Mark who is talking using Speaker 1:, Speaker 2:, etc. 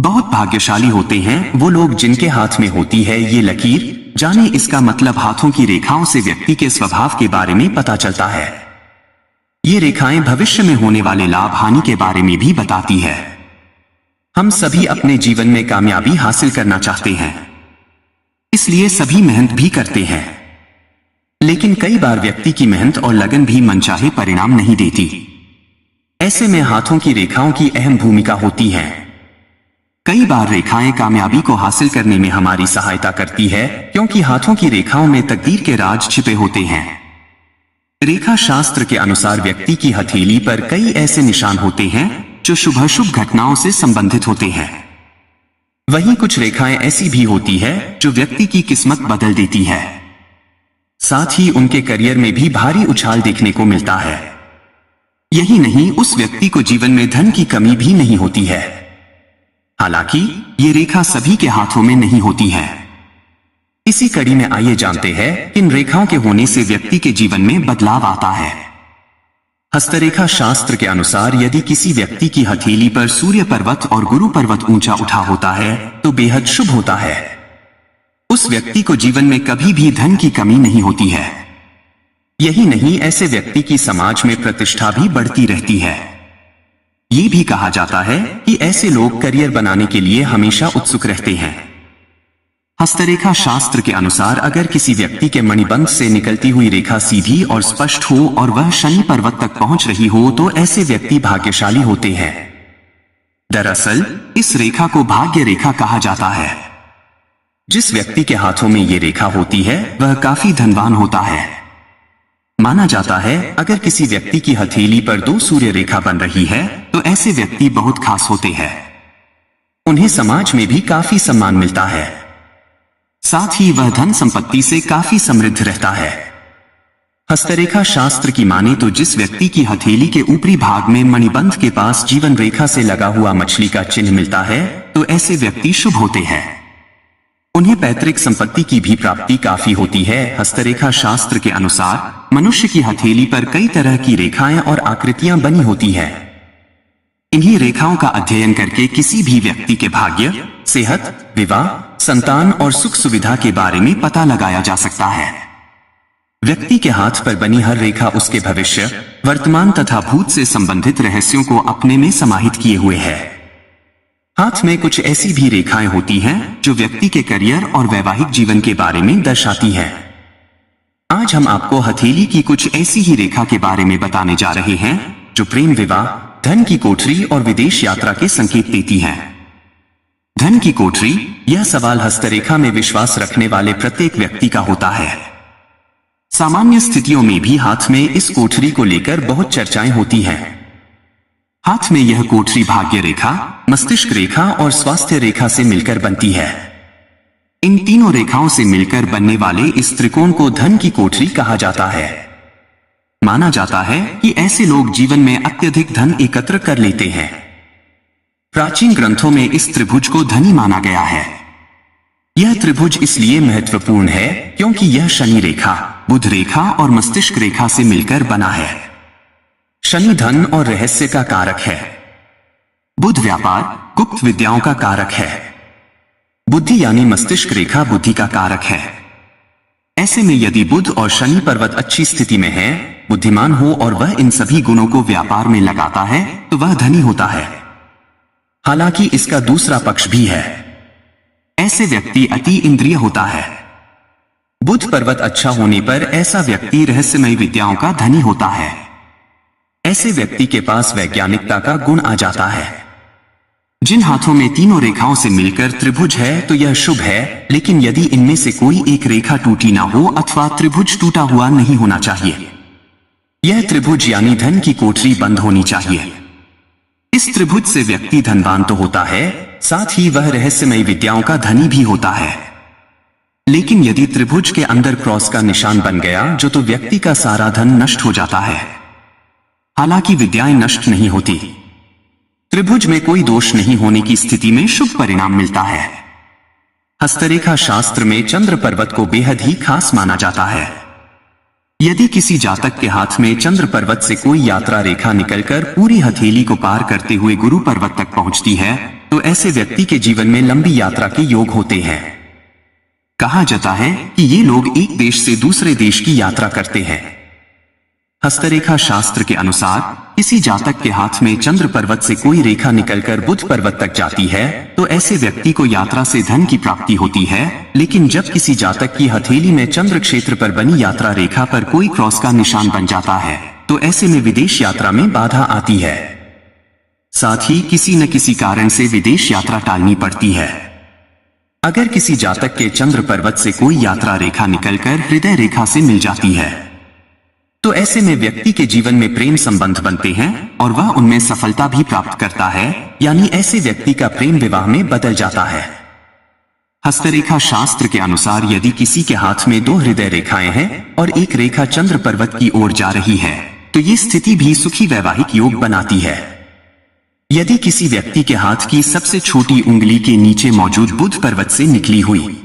Speaker 1: बहुत भाग्यशाली होते हैं वो लोग जिनके हाथ में होती है ये लकीर। जाने इसका मतलब हाथों की रेखाओं से व्यक्ति के स्वभाव के बारे में पता चलता है। ये रेखाएं भविष्य में होने वाले लाभ हानि के बारे में भी बताती है। हम सभी अपने जीवन में कामयाबी हासिल करना चाहते हैं, इसलिए सभी मेहनत भी करते हैं। लेकिन कई बार व्यक्ति की मेहनत और लगन भी मनचाहे परिणाम नहीं देती। ऐसे में हाथों की रेखाओं की अहम भूमिका होती है। कई बार रेखाएं कामयाबी को हासिल करने में हमारी सहायता करती है, क्योंकि हाथों की रेखाओं में तकदीर के राज छिपे होते हैं। रेखा शास्त्र के अनुसार व्यक्ति की हथेली पर कई ऐसे निशान होते हैं जो शुभ अशुभ घटनाओं से संबंधित होते हैं। वहीं कुछ रेखाएं ऐसी भी होती है जो व्यक्ति की किस्मत बदल देती है। साथ ही उनके करियर में भी भारी उछाल देखने को मिलता है। यही नहीं, उस व्यक्ति को जीवन में धन की कमी भी नहीं होती है। हालांकि ये रेखा सभी के हाथों में नहीं होती है। इसी कड़ी में आइए जानते हैं इन रेखाओं के होने से व्यक्ति के जीवन में बदलाव आता है। हस्तरेखा शास्त्र के अनुसार यदि किसी व्यक्ति की हथेली पर सूर्य पर्वत और गुरु पर्वत ऊंचा उठा होता है तो बेहद शुभ होता है। उस व्यक्ति को जीवन में कभी भी धन की कमी नहीं होती है। यही नहीं, ऐसे व्यक्ति की समाज में प्रतिष्ठा भी बढ़ती रहती है। ये भी कहा जाता है कि ऐसे लोग करियर बनाने के लिए हमेशा उत्सुक रहते हैं। हस्तरेखा शास्त्र के अनुसार अगर किसी व्यक्ति के मणिबंध से निकलती हुई रेखा सीधी और स्पष्ट हो और वह शनि पर्वत तक पहुंच रही हो तो ऐसे व्यक्ति भाग्यशाली होते हैं। दरअसल इस रेखा को भाग्य रेखा कहा जाता है। जिस व्यक्ति के हाथों में ये रेखा होती है वह काफी धनवान होता है। माना जाता है अगर किसी व्यक्ति की हथेली पर 2 सूर्य रेखा बन रही है तो ऐसे व्यक्ति बहुत खास होते हैं। उन्हें समाज में भी काफी सम्मान मिलता है। साथ ही वह धन संपत्ति से काफी समृद्ध रहता है। हस्तरेखा शास्त्र की माने तो जिस व्यक्ति की हथेली के ऊपरी भाग में मणिबंध के पास जीवन रेखा से लगा हुआ मछली का चिन्ह मिलता है तो ऐसे व्यक्ति शुभ होते हैं। उन्हें पैतृक संपत्ति की भी प्राप्ति काफी होती है। हस्तरेखा शास्त्र के अनुसार मनुष्य की हथेली पर कई तरह की रेखाएं और आकृतियां बनी होती है। इन्हीं रेखाओं का अध्ययन करके किसी भी व्यक्ति के भाग्य, सेहत, विवाह, संतान और सुख सुविधा के बारे में पता लगाया जा सकता है। व्यक्ति के हाथ पर बनी हर रेखा उसके भविष्य, वर्तमान तथा भूत से संबंधित रहस्यों को अपने में समाहित किए हुए है। हाथ में कुछ ऐसी भी रेखाएं होती हैं जो व्यक्ति के करियर और वैवाहिक जीवन के बारे में दर्शाती हैं। आज हम आपको हथेली की कुछ ऐसी ही रेखा के बारे में बताने जा रहे हैं जो प्रेम, विवाह, धन की कोठरी और विदेश यात्रा के संकेत देती हैं। धन की कोठरी, यह सवाल हस्तरेखा में विश्वास रखने वाले प्रत्येक व्यक्ति का होता है। सामान्य स्थितियों में भी हाथ में इस कोठरी को लेकर बहुत चर्चाएं होती हैं। हाथ में यह कोठरी भाग्य रेखा, मस्तिष्क रेखा और स्वास्थ्य रेखा से मिलकर बनती है। इन तीनों रेखाओं से मिलकर बनने वाले इस त्रिकोण को धन की कोठरी कहा जाता है। माना जाता है कि ऐसे लोग जीवन में अत्यधिक धन एकत्र कर लेते हैं। प्राचीन ग्रंथों में इस त्रिभुज को धनी माना गया है। यह त्रिभुज इसलिए महत्वपूर्ण है क्योंकि यह शनि रेखा, बुध रेखा और मस्तिष्क रेखा से मिलकर बना है। शनि धन और रहस्य का कारक है। बुध व्यापार, गुप्त विद्याओं का कारक है। बुद्धि यानी मस्तिष्क रेखा बुद्धि का कारक है। ऐसे में यदि बुध और शनि पर्वत अच्छी स्थिति में है, बुद्धिमान हो और वह इन सभी गुणों को व्यापार में लगाता है तो वह धनी होता है। हालांकि इसका दूसरा पक्ष भी है। ऐसे व्यक्ति अति इंद्रिय होता है। बुध पर्वत अच्छा होने पर ऐसा व्यक्ति रहस्यमय विद्याओं का धनी होता है। ऐसे व्यक्ति के पास वैज्ञानिकता का गुण आ जाता है। जिन हाथों में तीनों रेखाओं से मिलकर त्रिभुज है तो यह शुभ है, लेकिन यदि इनमें से कोई एक रेखा टूटी ना हो अथवा त्रिभुज टूटा हुआ नहीं होना चाहिए। यह त्रिभुज यानी धन की कोठरी बंद होनी चाहिए। इस त्रिभुज से व्यक्ति धनवान तो होता है, साथ ही वह रहस्यमय विद्याओं का धनी भी होता है। लेकिन यदि त्रिभुज के अंदर क्रॉस का निशान बन गया जो तो व्यक्ति का सारा धन नष्ट हो जाता है। हालांकि विद्याएं नष्ट नहीं होती। त्रिभुज में कोई दोष नहीं होने की स्थिति में शुभ परिणाम मिलता है। हस्तरेखा शास्त्र में चंद्र पर्वत को बेहद ही खास माना जाता है। यदि किसी जातक के हाथ में चंद्र पर्वत से कोई यात्रा रेखा निकलकर पूरी हथेली को पार करते हुए गुरु पर्वत तक पहुंचती है तो ऐसे व्यक्ति के जीवन में लंबी यात्रा के योग होते हैं। कहा जाता है कि ये लोग एक देश से दूसरे देश की यात्रा करते हैं। हस्तरेखा शास्त्र के अनुसार किसी जातक के हाथ में चंद्र पर्वत से कोई रेखा निकलकर बुध पर्वत तक जाती है तो ऐसे व्यक्ति को यात्रा से धन की प्राप्ति होती है। लेकिन जब किसी जातक की हथेली में चंद्र क्षेत्र पर बनी यात्रा रेखा पर कोई क्रॉस का निशान बन जाता है तो ऐसे में विदेश यात्रा में बाधा आती है। साथ ही किसी न किसी कारण से विदेश यात्रा टालनी पड़ती है। अगर किसी जातक के चंद्र पर्वत से कोई यात्रा रेखा निकलकर हृदय रेखा से मिल जाती है तो ऐसे में व्यक्ति के जीवन में प्रेम संबंध बनते हैं और वह उनमें सफलता भी प्राप्त करता है, यानी ऐसे व्यक्ति का प्रेम विवाह में बदल जाता है। हस्तरेखा शास्त्र के अनुसार यदि किसी के हाथ में 2 हृदय रेखाएं हैं और एक रेखा चंद्र पर्वत की ओर जा रही है तो ये स्थिति भी सुखी वैवाहिक योग बनाती है। यदि किसी व्यक्ति के हाथ की सबसे छोटी उंगली के नीचे मौजूद बुध पर्वत से निकली हुई